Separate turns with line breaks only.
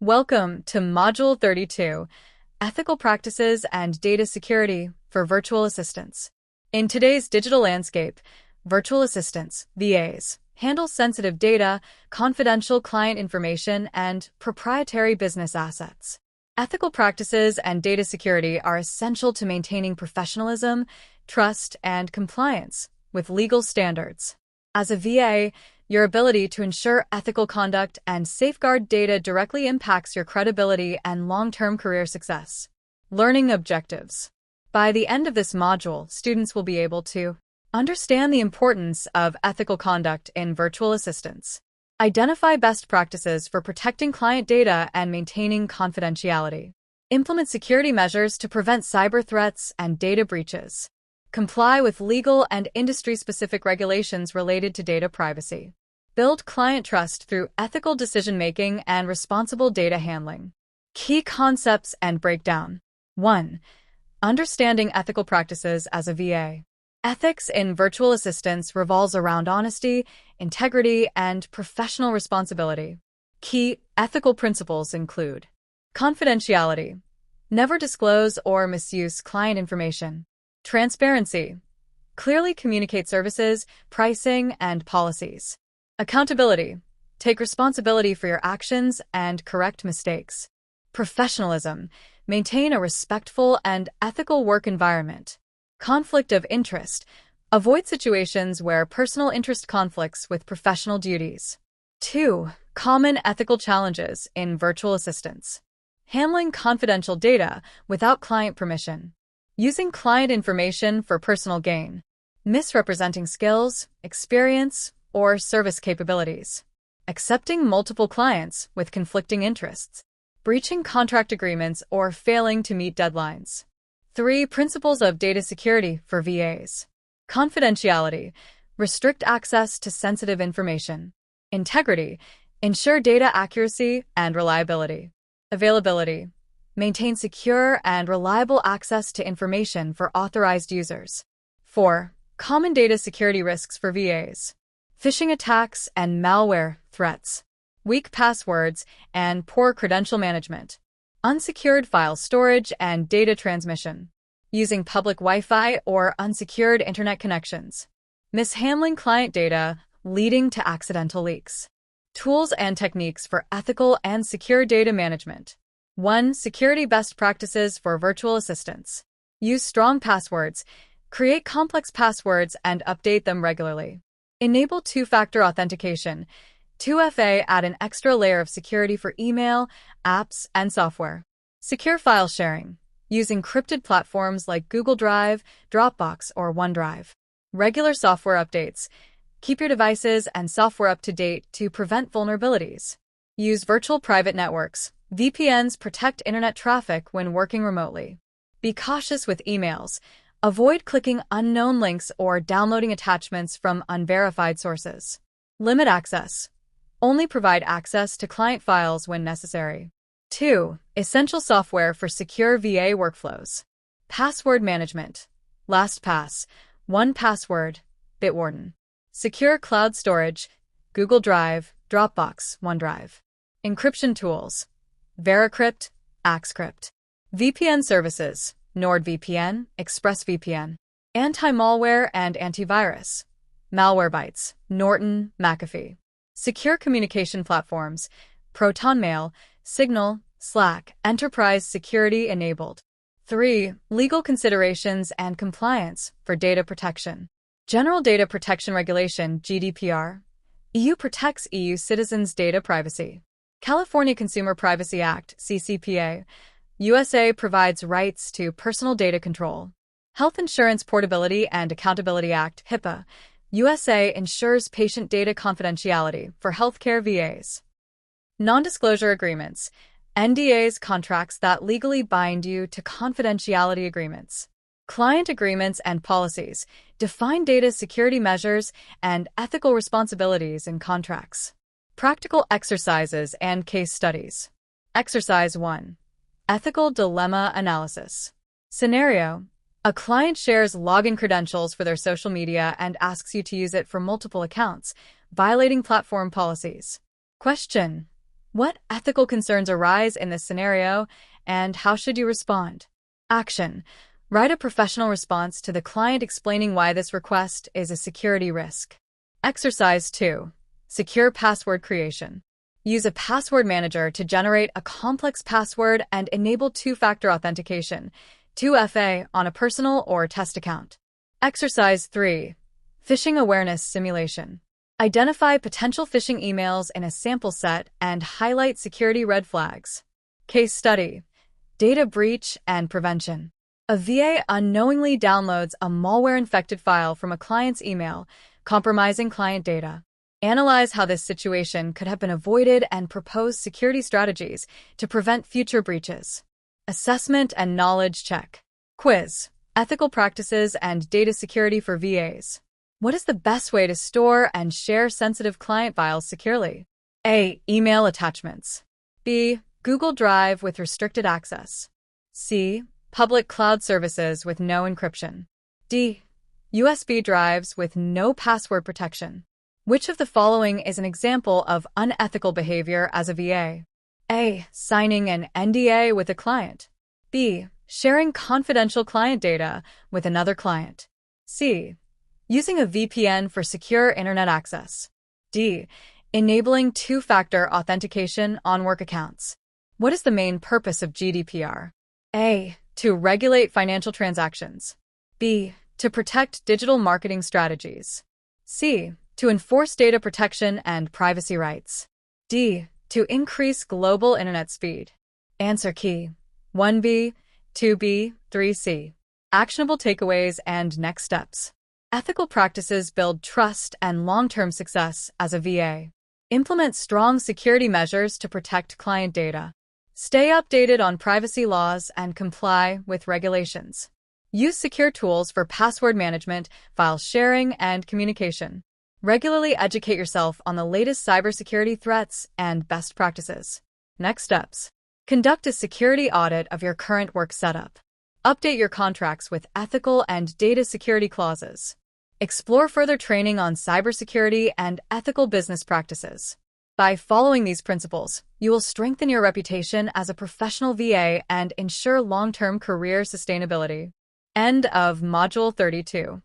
Welcome to Module 32, Ethical Practices and Data Security for Virtual Assistants. In today's digital landscape, virtual assistants, VAs, handle sensitive data, confidential client information, and proprietary business assets. Ethical practices and data security are essential to maintaining professionalism, trust, and compliance with legal standards. As a VA, your ability to ensure ethical conduct and safeguard data directly impacts your credibility and long-term career success. Learning objectives. By the end of this module, students will be able to understand the importance of ethical conduct in virtual assistants, identify best practices for protecting client data and maintaining confidentiality, implement security measures to prevent cyber threats and data breaches, comply with legal and industry-specific regulations related to data privacy, build client trust through ethical decision-making and responsible data handling. Key concepts and breakdown. 1. Understanding ethical practices as a VA. Ethics in virtual assistants revolves around honesty, integrity, and professional responsibility. Key ethical principles include confidentiality. Never disclose or misuse client information. Transparency. Clearly communicate services, pricing, and policies. Accountability. Take responsibility for your actions and correct mistakes. Professionalism. Maintain a respectful and ethical work environment. Conflict of interest. Avoid situations where personal interest conflicts with professional duties. 2. Common ethical challenges in virtual assistants. Handling confidential data without client permission. Using client information for personal gain. Misrepresenting skills, experience, or service capabilities. Accepting multiple clients with conflicting interests. Breaching contract agreements or failing to meet deadlines. 3. Principles of data security for VAs. Confidentiality. Restrict access to sensitive information. Integrity. Ensure data accuracy and reliability. Availability. Maintain secure and reliable access to information for authorized users. 4. Common data security risks for VAs. Phishing attacks and malware threats. Weak passwords and poor credential management. Unsecured file storage and data transmission. Using public Wi-Fi or unsecured internet connections. Mishandling client data, leading to accidental leaks. Tools and techniques for ethical and secure data management. 1. Security best practices for virtual assistants. Use strong passwords. Create complex passwords and update them regularly. Enable two-factor authentication. 2FA add an extra layer of security for email, apps, and software. Secure file sharing. Use encrypted platforms like Google Drive, Dropbox, or OneDrive. Regular software updates. Keep your devices and software up to date to prevent vulnerabilities. Use virtual private networks. VPNs protect internet traffic when working remotely. Be cautious with emails. Avoid clicking unknown links or downloading attachments from unverified sources. Limit access. Only provide access to client files when necessary. 2. Essential software for secure VA workflows. Password management. LastPass, 1Password, Bitwarden. Secure cloud storage. Google Drive, Dropbox, OneDrive. Encryption tools. Veracrypt, Axcrypt. VPN services. NordVPN, ExpressVPN. Anti-malware and antivirus. Malwarebytes, Norton, McAfee. Secure communication platforms. ProtonMail, Signal, Slack, Enterprise Security Enabled. 3. Legal considerations and compliance for data protection. General Data Protection Regulation, GDPR. EU protects EU citizens' data privacy. California Consumer Privacy Act, CCPA. USA provides rights to personal data control. Health Insurance Portability and Accountability Act, HIPAA. USA ensures patient data confidentiality for healthcare VAs. Non-disclosure agreements. NDAs, contracts that legally bind you to confidentiality agreements. Client agreements and policies define data security measures and ethical responsibilities in contracts. Practical exercises and case studies. Exercise 1. Ethical dilemma analysis. Scenario. A client shares login credentials for their social media and asks you to use it for multiple accounts, violating platform policies. Question. What ethical concerns arise in this scenario, and how should you respond? Action. Write a professional response to the client explaining why this request is a security risk. Exercise 2. Secure password creation. Use a password manager to generate a complex password and enable two-factor authentication, 2FA, on a personal or test account. Exercise 3. Phishing awareness simulation. Identify potential phishing emails in a sample set and highlight security red flags. Case study. Data breach and prevention. A VA unknowingly downloads a malware-infected file from a client's email, compromising client data. Analyze how this situation could have been avoided and propose security strategies to prevent future breaches. Assessment and knowledge check. Quiz. Ethical practices and data security for VAs. What is the best way to store and share sensitive client files securely? A. Email attachments. B. Google Drive with restricted access. C. Public cloud services with no encryption. D. USB drives with no password protection. Which of the following is an example of unethical behavior as a VA? A. Signing an NDA with a client. B. Sharing confidential client data with another client. C. Using a VPN for secure internet access. D. Enabling two-factor authentication on work accounts. What is the main purpose of GDPR? A. To regulate financial transactions. B. To protect digital marketing strategies. C. To enforce data protection and privacy rights. D. To increase global internet speed. Answer key. 1B, 2B, 3C. Actionable takeaways and next steps. Ethical practices build trust and long-term success as a VA. Implement strong security measures to protect client data. Stay updated on privacy laws and comply with regulations. Use secure tools for password management, file sharing, and communication. Regularly educate yourself on the latest cybersecurity threats and best practices. Next steps. Conduct a security audit of your current work setup. Update your contracts with ethical and data security clauses. Explore further training on cybersecurity and ethical business practices. By following these principles, you will strengthen your reputation as a professional VA and ensure long-term career sustainability. End of Module 32.